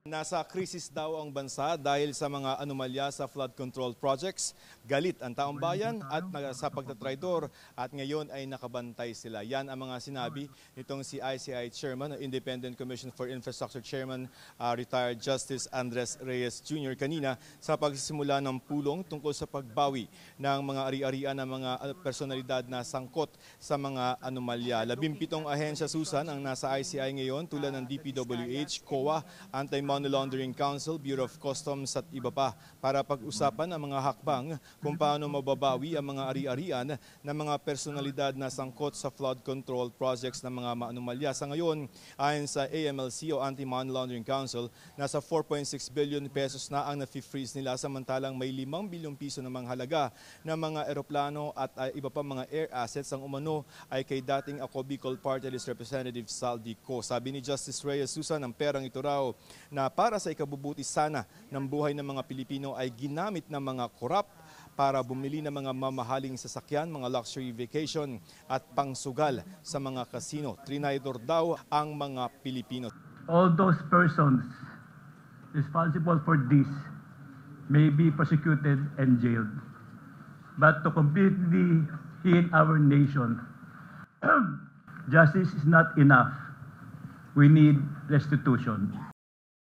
Nasa krisis daw ang bansa dahil sa mga anomalya sa flood control projects. Galit ang taong bayan at sa pagtatraidor at ngayon ay nakabantay sila. Yan ang mga sinabi nitong si ICI Chairman, Independent Commission for Infrastructure Chairman, retired Justice Andres Reyes Jr. kanina sa pagsisimula ng pulong tungkol sa pagbawi ng mga ari-arian ng mga personalidad na sangkot sa mga anomalya. 17 ahensya Susan ang nasa ICI ngayon tulad ng DPWH, COA, Anti-Money Laundering Council, Bureau of Customs at iba pa para pag-usapan ang mga hakbang kung paano mababawi ang mga ari-arian ng mga personalidad na sangkot sa flood control projects ng mga anomalya. Sa ngayon, ayon sa AMLC o Anti-Money Laundering Council, nasa 4.6 billion pesos na ang na-freeze nila samantalang may 5 bilyong piso namang halaga ng mga eroplano at iba pa mga air assets ang umano ay kay dating Ako Bicol Party List Representative Saldi Co. Sabi ni Justice Reyes Susan, ang perang ito raw na para sa ikabubuti sana ng buhay ng mga Pilipino ay ginamit ng mga korap para bumili ng mga mamahaling sasakyan, mga luxury vacation at pangsugal sa mga kasino. Trinaydor daw ang mga Pilipino. All those persons responsible for this may be prosecuted and jailed. But to completely heal our nation, justice is not enough. We need restitution.